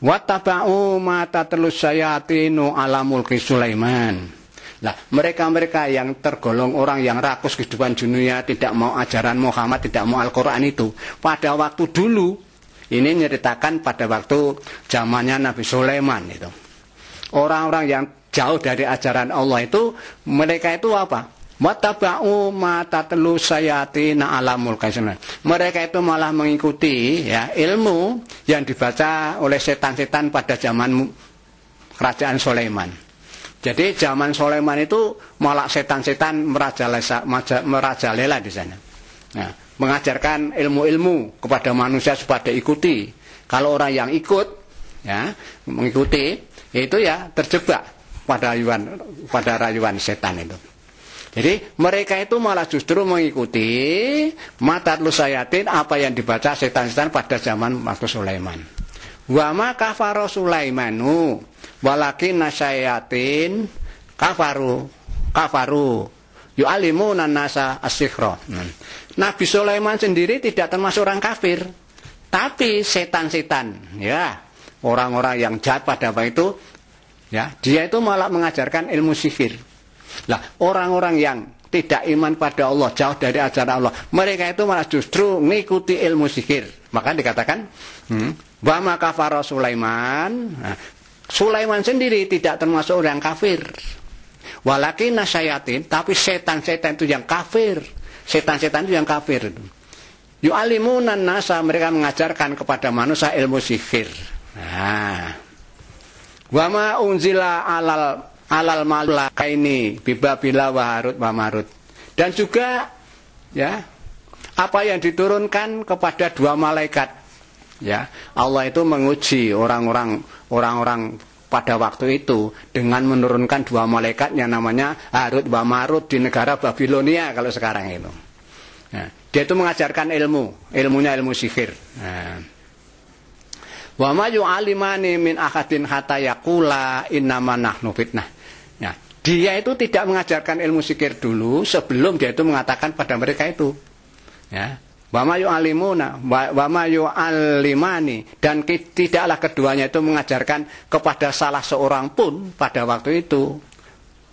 Wattaba'u ma tatlus syayatinu ala mulki Sulaiman. Nah, mereka-mereka yang tergolong orang yang rakus kehidupan dunia, tidak mau ajaran Muhammad, tidak mau Al-Quran itu, pada waktu dulu, ini nyeritakan pada waktu zamannya Nabi Sulaiman itu. Orang-orang yang jauh dari ajaran Allah itu, mereka itu apa? Wattaba'u ma tatlus syayatina ala mulki Sulaiman. Mereka itu malah mengikuti ya ilmu yang dibaca oleh setan-setan pada zaman kerajaan Sulaiman. Jadi zaman Sulaiman itu malah setan-setan merajalela di sana. Nah, mengajarkan ilmu-ilmu kepada manusia supaya ikuti. Kalau orang yang ikut, ya mengikuti, itu ya terjebak pada rayuan setan itu. Jadi mereka itu malah justru mengikuti matatlus syayatin, apa yang dibaca setan-setan pada zaman waktu Sulaiman. Wa ma kafara Sulaimanu walakin nasyayatin kafaru yu'allimuna nasa as-sihra. Nabi Sulaiman sendiri tidak termasuk orang kafir, tapi setan-setan ya, orang-orang yang jahat pada waktu itu ya, dia itu malah mengajarkan ilmu sihir. Lah, orang-orang yang tidak iman pada Allah, jauh dari ajaran Allah, mereka itu malah justru mengikuti ilmu sihir. Maka dikatakan wa ma kafara Sulaiman. Nah, Sulaiman sendiri tidak termasuk orang kafir. Walakin nasyayatin, tapi setan-setan itu yang kafir. Setan-setan itu yang kafir. Yu'allimuna nasa, mereka mengajarkan kepada manusia ilmu sihir. Nah, wa ma unzila alal malakaini bibabila wa harut wa marut. Dan juga ya, apa yang diturunkan kepada dua malaikat. Ya, Allah itu menguji orang-orang pada waktu itu dengan menurunkan dua malaikat yang namanya Harut wa Marut di negara Babilonia kalau sekarang itu. Nah, dia itu mengajarkan ilmunya ilmu sihir. Nah, wa ma yu'alimani min ahadin hatta yaqula innama nahnu fitnah. Ya, dia itu tidak mengajarkan ilmu sihir dulu sebelum dia itu mengatakan pada mereka itu. Ya. Wa ma yu'alimuna wa ma yu'alimani, dan tidaklah keduanya itu mengajarkan kepada salah seorang pun pada waktu itu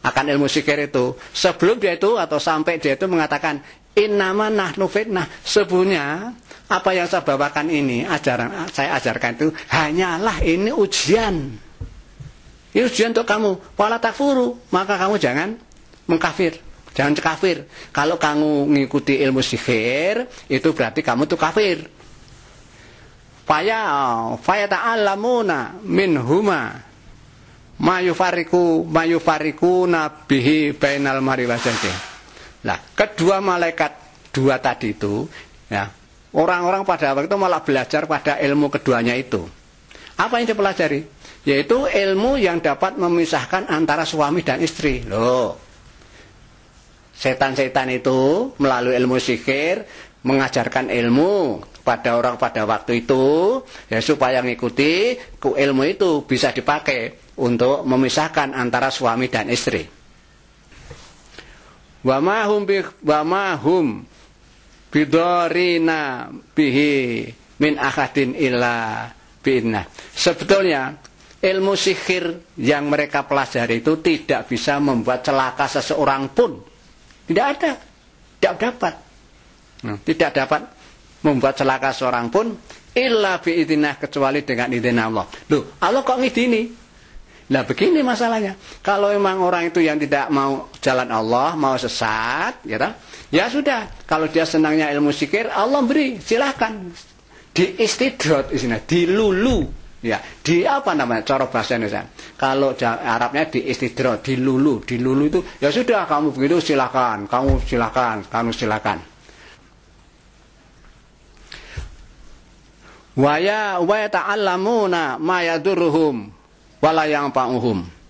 akan ilmu sihir itu sebelum dia itu atau sampai dia itu mengatakan innama nahnu fitnah, sebenarnya apa yang saya bawakan ini, saya ajarkan itu hanyalah ini ujian. Ini ujian untuk kamu. Wala takfuru, maka kamu jangan mengkafir. Jangan kafir. Kalau kamu mengikuti ilmu sihir, itu berarti kamu tuh kafir. Faya ta'allamuna minhuma mayufariquna bihi bainal mar'i wajhi. Nah, kedua malaikat dua tadi itu, ya, orang-orang pada waktu itu malah belajar pada ilmu keduanya itu. Apa yang dipelajari? Yaitu ilmu yang dapat memisahkan antara suami dan istri. Loh. Setan-setan itu melalui ilmu sihir mengajarkan ilmu pada orang pada waktu itu ya, supaya mengikuti ilmu itu bisa dipakai untuk memisahkan antara suami dan istri. Wa ma hum bidorina bihi min ahadin illa bi'idnah. Sebetulnya ilmu sihir yang mereka pelajari itu tidak bisa membuat celaka seseorang pun. Tidak ada, tidak dapat. Tidak dapat membuat celaka seorang pun illa bi'idnah, kecuali dengan izin Allah. Loh, Allah kok ngidini? Nah, begini masalahnya. Kalau memang orang itu yang tidak mau jalan Allah, mau sesat, ya sudah. Kalau dia senangnya ilmu sihir, Allah beri, silahkan. Di istidrot isinya, dilulu. Ya, di apa namanya cara bahasa Indonesia? Kalau Arabnya di istidrot, dilulu itu ya sudah, kamu begitu silakan, kamu silakan. Wa ta'allamuna ma yadurruhum wala yanfa'uhum.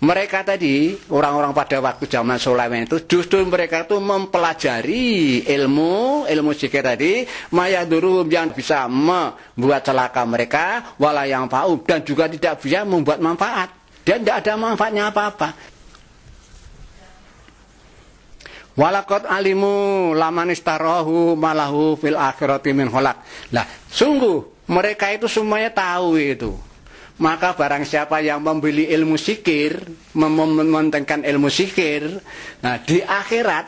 Mereka tadi, orang-orang pada waktu zaman Sulaiman itu, justru mereka itu mempelajari ilmu sihir tadi, mayaduru yang bisa membuat celaka mereka, wala yang fa'ub, dan juga tidak bisa membuat manfaat. Dan tidak ada manfaatnya apa-apa. Walaqad alimu lamanistarahu malahu fil akhirati min khalaq. Lah, sungguh mereka itu semuanya tahu itu Maka barang siapa yang membeli ilmu sihir, mementingkan ilmu sihir, nah di akhirat,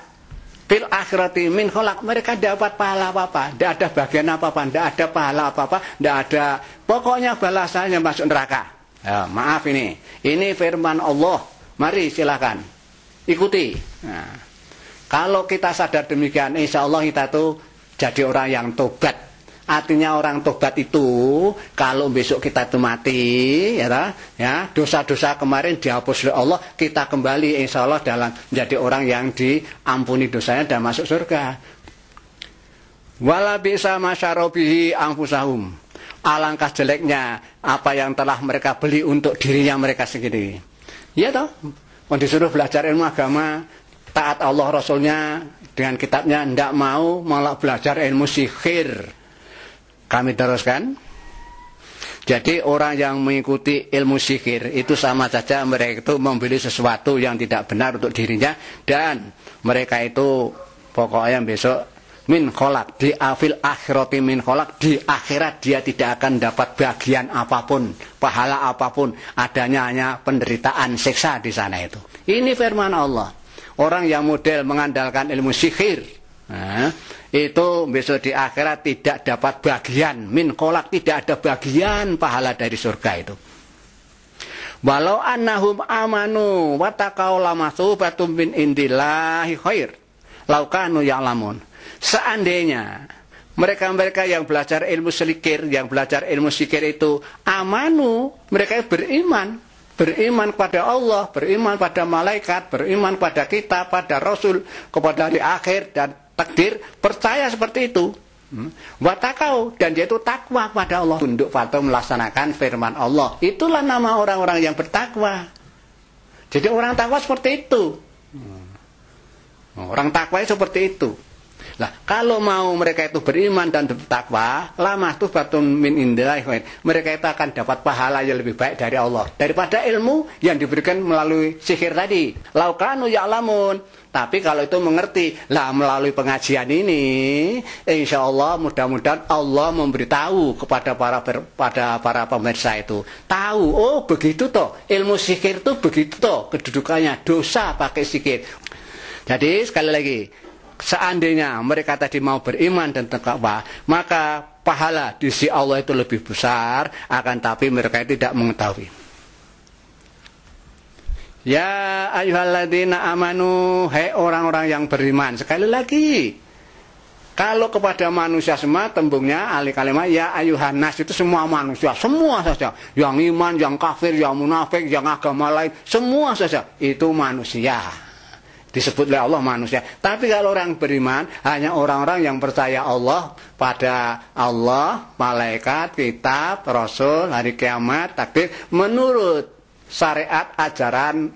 fil akhirati min kholak, mereka dapat pahala apa-apa, tidak ada bagian apa-apa, tidak ada pahala apa-apa, tidak ada, pokoknya balasannya masuk neraka. Ya, maaf ini firman Allah, mari silakan ikuti. Nah, kalau kita sadar demikian, insya Allah kita tuh jadi orang yang tobat. Artinya orang tobat itu kalau besok kita itu mati, ya dosa-dosa kemarin dihapus oleh Allah, kita kembali insya Allah dalam menjadi orang yang diampuni dosanya dan masuk surga. Wala bisa masyarobihi angfusahum. Alangkah jeleknya apa yang telah mereka beli untuk dirinya mereka sendiri. Iya toh, disuruh belajar ilmu agama, taat Allah Rasulnya dengan kitabnya, tidak mau malah belajar ilmu sihir. Kami teruskan. Jadi orang yang mengikuti ilmu sihir itu sama saja mereka itu membeli sesuatu yang tidak benar untuk dirinya, dan mereka itu pokoknya besok min kholak, di afil akhirati min kholak, di akhirat dia tidak akan dapat bagian apapun, pahala apapun, adanya hanya penderitaan, siksa di sana itu. Ini firman Allah. Orang yang model mengandalkan ilmu sihir, nah, itu besok di akhirat tidak dapat bagian min kholak, tidak ada bagian pahala dari surga itu. Walau annahum amanu wa taqaw lamasubatum min indillahi khair laukanu ya'lamun. Seandainya mereka-mereka yang belajar ilmu sihir, yang belajar ilmu sihir itu amanu, mereka beriman kepada Allah, beriman pada malaikat, beriman pada kita, pada Rasul, kepada hari akhir dan takdir, percaya seperti itu. Watakau, dan dia itu takwa pada Allah, tunduk patuh melaksanakan firman Allah. Itulah nama orang-orang yang bertakwa. Jadi orang takwa seperti itu. Orang takwa seperti itu. Nah, kalau mau mereka itu beriman dan bertakwa, lama tuh batun min indillahi, mereka itu akan dapat pahala yang lebih baik dari Allah daripada ilmu yang diberikan melalui sihir tadi. Laukanu ya'lamun. Tapi kalau itu mengerti, lah melalui pengajian ini, insya Allah mudah-mudahan Allah memberitahu kepada para pemirsa itu, tahu, oh begitu toh, ilmu sihir itu begitu toh kedudukannya, dosa pakai sihir. Jadi sekali lagi, seandainya mereka tadi mau beriman dan takwa, maka pahala di sisi Allah itu lebih besar, akan tapi mereka tidak mengetahui. Ya ayyuhalladzina amanu, hai orang-orang yang beriman. Sekali lagi, kalau kepada manusia semua tembungnya alih kalimat ya ayyuhan nas, itu semua manusia, semua saja, yang iman, yang kafir, yang munafik, yang agama lain, semua saja itu manusia. Disebut oleh Allah manusia. Tapi kalau orang beriman hanya orang-orang yang percaya Allah, pada Allah, malaikat, kitab, Rasul, hari kiamat, takdir, menurut syariat ajaran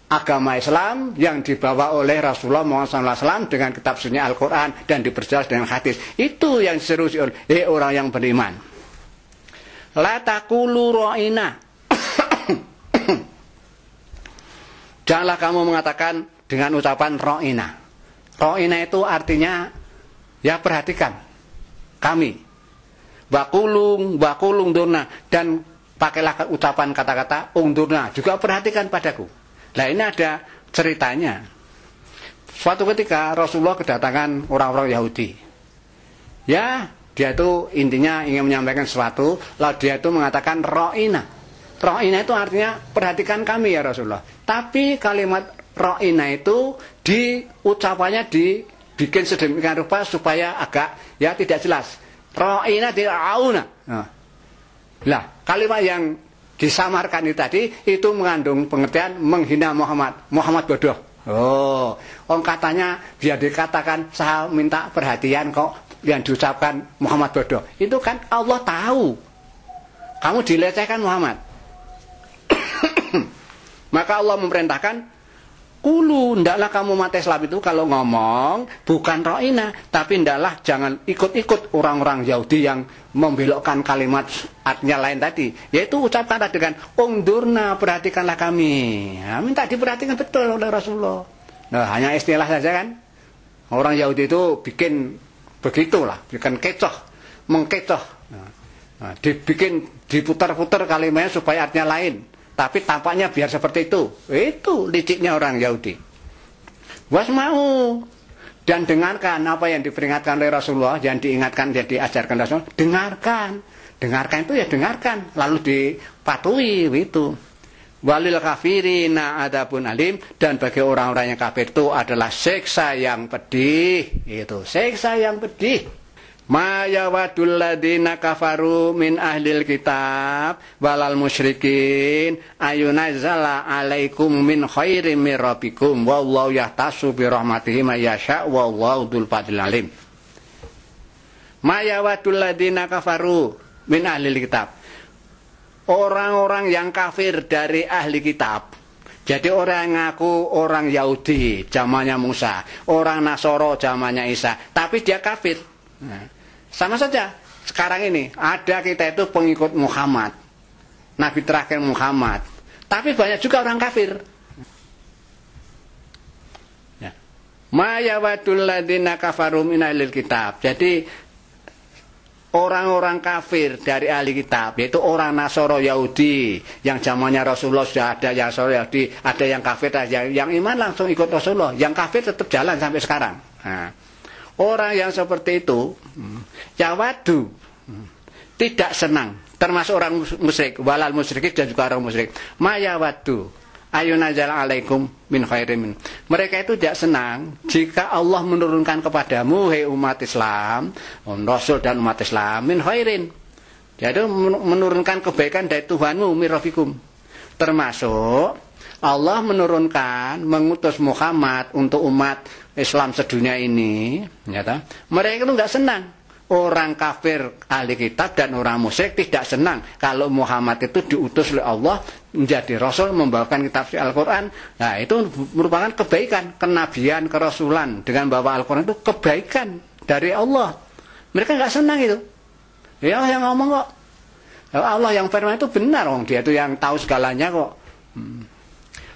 agama Islam yang dibawa oleh Rasulullah Muhammad SAW dengan kitab suci Al-Quran dan diperjelas dengan hadis. Itu yang diseru oleh orang yang beriman. La taqulu ra'ina. Janganlah kamu mengatakan dengan ucapan ra'ina. Ra'ina itu artinya ya perhatikan kami. Bakulung durna, dan pakailah ucapan kata-kata ungdurna, juga perhatikan padaku. Nah ini ada ceritanya. Suatu ketika Rasulullah kedatangan orang-orang Yahudi. Ya, dia itu intinya ingin menyampaikan sesuatu, lalu dia itu mengatakan ro'ina. Ro'ina itu artinya perhatikan kami ya Rasulullah. Tapi kalimat ro'ina itu ucapannya dibikin sedemikian rupa supaya agak ya tidak jelas. Ro'ina tidak auna. Nah, kalimat yang disamarkan itu tadi itu mengandung pengertian menghina Muhammad bodoh. Oh, katanya biar dikatakan saya minta perhatian kok yang diucapkan Muhammad bodoh. Itu kan Allah tahu. Kamu dilecehkan Muhammad. Maka Allah memerintahkan, kulu, ndaklah kamu umat Islam itu kalau ngomong bukan ro'ina, tapi ndaklah jangan ikut-ikut orang-orang Yahudi yang membelokkan kalimat artinya lain tadi, yaitu ucapkan dengan ungdurna, perhatikanlah kami. Nah, minta diperhatikan betul oleh Rasulullah. Nah, hanya istilah saja kan. Orang Yahudi itu bikin begitulah, bikin kecoh, mengkecoh. Nah, diputar-putar kalimatnya supaya artinya lain. Tapi tampaknya biar seperti itu. Itu liciknya orang Yahudi. Wasma'u. Dan dengarkan apa yang diperingatkan oleh Rasulullah, yang diingatkan, yang diajarkan Rasulullah. Dengarkan. Dengarkan itu ya dengarkan. Lalu dipatuhi itu. Walil kafirina adabun alim. Dan bagi orang-orang yang kafir itu adalah siksa yang pedih. Itu siksa yang pedih. Ma yawadul ladina kafaru min ahlil kitab walal musyrikin ayunazzala alaikum min khairim mir rabbikum wallahu yahtasu bi rahmatihi may yasha wallahu dzul fadlil alim. Ma yawadul ladina kafaru min ahlil kitab. Orang-orang yang kafir dari ahli kitab. Jadi orang yang ngaku orang Yahudi zamannya Musa, orang Nasoro zamannya Isa, tapi dia kafir. Nah, sama saja sekarang ini ada kita itu pengikut Muhammad, Nabi terakhir Muhammad, tapi banyak juga orang kafir. Ya. Ma yawadul ladina kafaru min ahlil kitab. Jadi orang-orang kafir dari ahli kitab, yaitu orang Nasoro Yahudi yang zamannya Rasulullah sudah ada yang Nasoro Yahudi, ada yang kafir, yang iman langsung ikut Rasulullah, yang kafir tetap jalan sampai sekarang. Nah, orang yang seperti itu yawadu tidak senang, termasuk orang musyrik, walal musyrik dan juga orang musyrik. Mayawadu ayunazal alaikum min khairin. Mereka itu tidak senang jika Allah menurunkan kepadamu, hai umat Islam, Rasul dan umat Islam, min khairin. Jadi menurunkan kebaikan dari Tuhanmu, mirafikum. Termasuk Allah menurunkan, mengutus Muhammad untuk umat Islam sedunia ini, ya, mereka itu nggak senang. Orang kafir ahli kitab dan orang musyrik tidak senang kalau Muhammad itu diutus oleh Allah menjadi Rasul membawakan kitab Al-Quran. Nah, itu merupakan kebaikan, kenabian, kerasulan dengan bawa Al-Quran itu kebaikan dari Allah. Mereka nggak senang itu. Ya Allah yang ngomong kok. Ya Allah yang firman itu benar, dia itu yang tahu segalanya kok.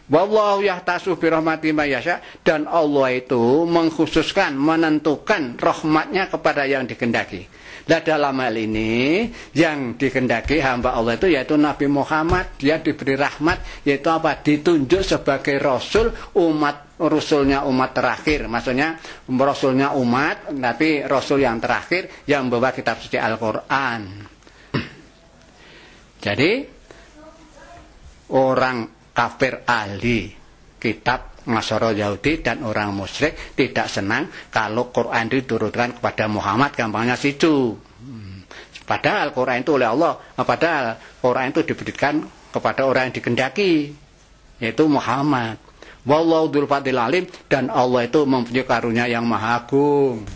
Wallahu yahtasu bi rahmati may yasha, dan Allah itu mengkhususkan, menentukan rahmatnya kepada yang dikehendaki. Nah, dalam hal ini yang dikehendaki hamba Allah itu yaitu Nabi Muhammad, dia diberi rahmat, yaitu apa? Ditunjuk sebagai rasul rasulnya umat terakhir. Maksudnya rasulnya umat, tapi rasul yang terakhir yang membawa kitab suci Al-Qur'an. Jadi orang kafir ahli kitab Nasara Yahudi dan orang musyrik tidak senang kalau Quran diturunkan kepada Muhammad, gampangnya situ. Padahal Quran itu oleh Allah, padahal Quran itu diberikan kepada orang yang dikehendaki, yaitu Muhammad. Wallahu dzul fadlil alim, dan Allah itu mempunyai karunia yang maha agung.